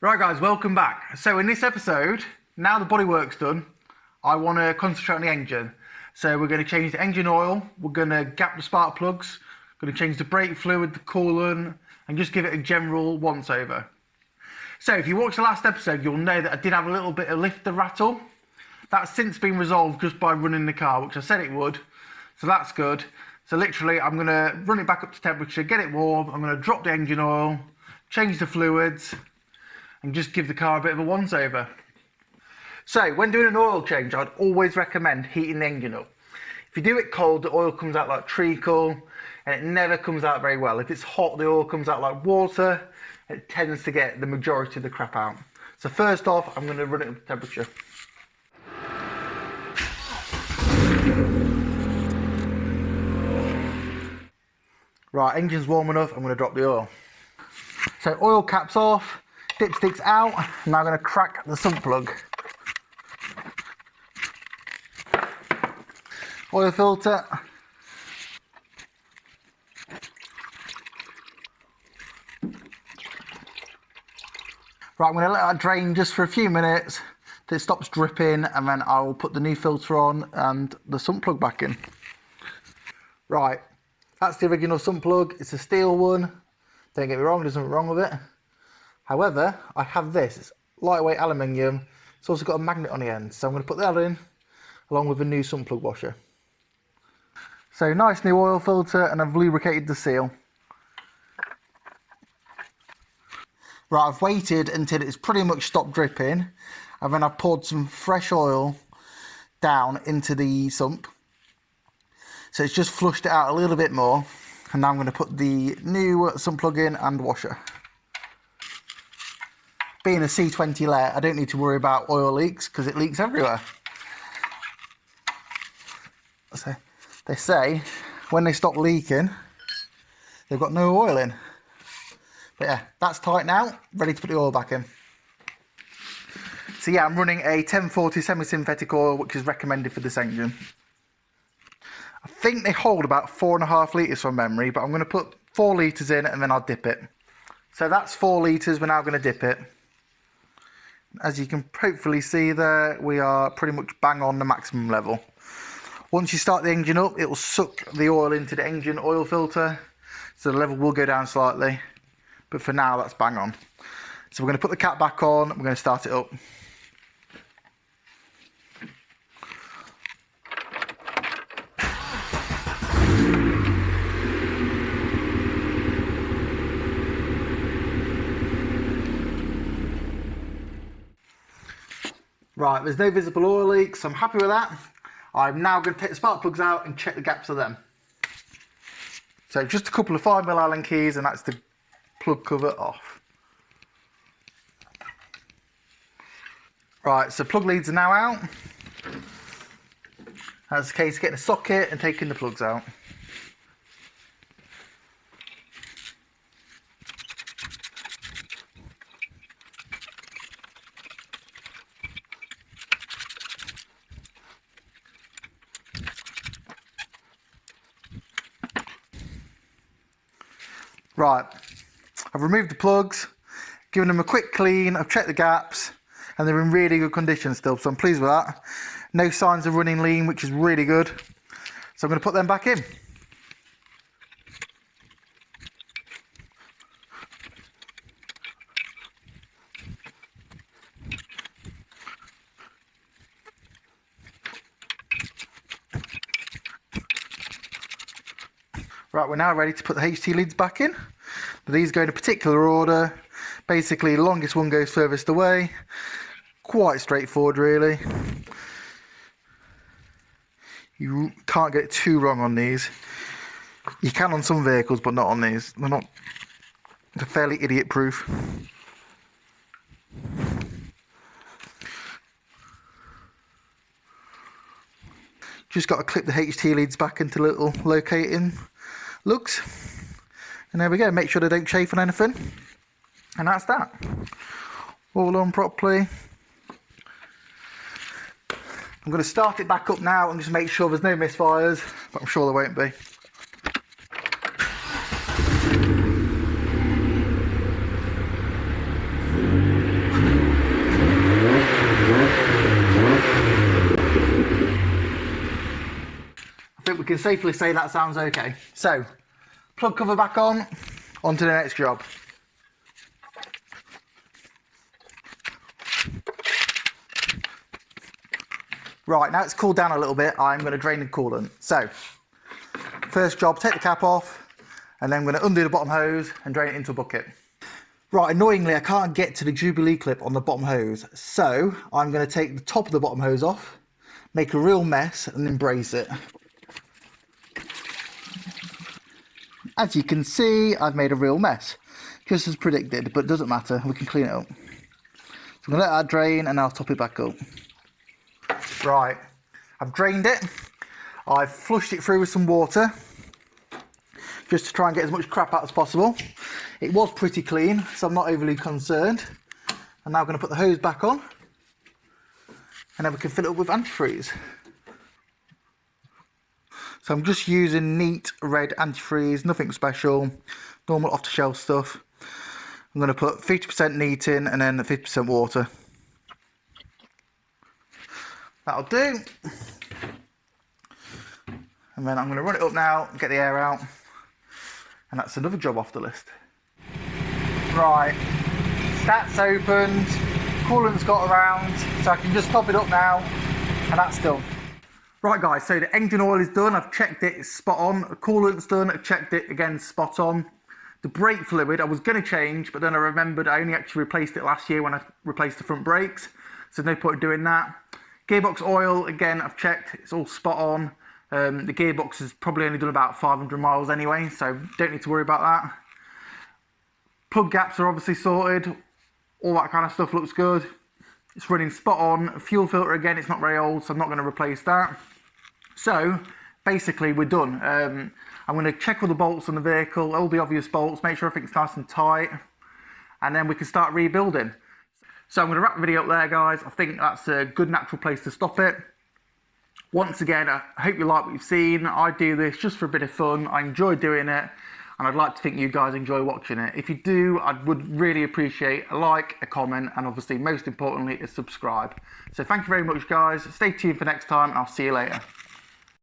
Right guys, welcome back. So in this episode, now the bodywork's done, I want to concentrate on the engine. So we're going to change the engine oil, we're going to gap the spark plugs, going to change the brake fluid, the coolant, and just give it a general once over. So if you watched the last episode, you'll know that I did have a little bit of lifter rattle. That's since been resolved just by running the car, which I said it would. So that's good. So literally, I'm going to run it back up to temperature, get it warm, I'm going to drop the engine oil, change the fluids, and just give the car a bit of a once over. So when doing an oil change, I'd always recommend heating the engine up. If you do it cold, the oil comes out like treacle, and it never comes out very well. If it's hot, the oil comes out like water, and it tends to get the majority of the crap out. So first off, I'm going to run it up to temperature. Right, engine's warm enough, I'm going to drop the oil. So oil cap's off, dipstick's out, now I'm going to crack the sump plug. Oil filter. Right, I'm going to let that drain just for a few minutes till it stops dripping, and then I'll put the new filter on and the sump plug back in. Right, that's the original sump plug. It's a steel one. Don't get me wrong, there's nothing wrong with it. However, I have this. It's lightweight aluminium. It's also got a magnet on the end, so I'm going to put that in along with a new sump plug washer. So nice new oil filter, and I've lubricated the seal. Right, I've waited until it's pretty much stopped dripping, and then I've poured some fresh oil down into the sump. So it's just flushed it out a little bit more, and now I'm going to put the new sump plug in and washer. Being a C20LET, I don't need to worry about oil leaks because it leaks everywhere. So they say when they stop leaking, they've got no oil in. But yeah, that's tight now, ready to put the oil back in. So yeah, I'm running a 1040 semi-synthetic oil, which is recommended for this engine. I think they hold about 4.5 litres from memory, but I'm going to put 4 litres in and then I'll dip it. So that's 4 litres, we're now going to dip it. As you can hopefully see there, we are pretty much bang on the maximum level. Once you start the engine up, it will suck the oil into the engine oil filter, so the level will go down slightly. But for now, that's bang on. So we're going to put the cap back on, we're going to start it up. Right, there's no visible oil leaks, so I'm happy with that. I'm now going to take the spark plugs out and check the gaps of them. So just a couple of 5mm Allen keys, and that's the plug cover off. Right, so plug leads are now out. That's the case of getting a socket and taking the plugs out. Right, I've removed the plugs, given them a quick clean, I've checked the gaps, and they're in really good condition still, so I'm pleased with that. No signs of running lean, which is really good. So I'm going to put them back in. Right, we're now ready to put the HT leads back in. These go in a particular order. Basically, the longest one goes furthest away. Quite straightforward, really. You can't get it too wrong on these. You can on some vehicles, but not on these. They're fairly idiot-proof. Just got to clip the HT leads back into little locating lugs. And there we go, make sure they don't chafe on anything. And that's that. All on properly. I'm going to start it back up now and just make sure there's no misfires, but I'm sure there won't be. can safely say that sounds okay. So, plug cover back on to the next job. Right, now it's cooled down a little bit, I'm going to drain the coolant. So, first job, take the cap off, and then I'm going to undo the bottom hose and drain it into a bucket. Right, annoyingly, I can't get to the Jubilee clip on the bottom hose, so I'm going to take the top of the bottom hose off, make a real mess, and then brace it. As you can see, I've made a real mess, just as predicted, but it doesn't matter, we can clean it up. So I'm going to let that drain, and I'll top it back up. Right, I've drained it, I've flushed it through with some water, just to try and get as much crap out as possible. It was pretty clean, so I'm not overly concerned. I'm now going to put the hose back on, and then we can fill it up with antifreeze. So I'm just using neat red antifreeze, nothing special, normal off-the-shelf stuff. I'm going to put 50% neat in and then 50% water. That'll do. And then I'm going to run it up now, get the air out, and that's another job off the list. Right, stats opened, coolant's got around, so I can just top it up now, and that's done. Right guys, so the engine oil is done, I've checked it, it's spot on. The coolant's done, I've checked it, again, spot on. The brake fluid I was going to change, but then I remembered I only actually replaced it last year when I replaced the front brakes, so no point in doing that. Gearbox oil, again, I've checked, it's all spot on. The gearbox has probably only done about 500 miles anyway, so don't need to worry about that. Plug gaps are obviously sorted, all that kind of stuff looks good. It's running spot on. Fuel filter, again, it's not very old, so I'm not going to replace that. So, basically, we're done. I'm going to check all the bolts on the vehicle, all the obvious bolts, make sure everything's nice and tight, and then we can start rebuilding. So I'm going to wrap the video up there, guys. I think that's a good natural place to stop it. Once again, I hope you like what you've seen. I do this just for a bit of fun. I enjoy doing it, and I'd like to think you guys enjoy watching it. If you do, I would really appreciate a like, a comment, and obviously, most importantly, a subscribe. So thank you very much, guys. Stay tuned for next time, and I'll see you later.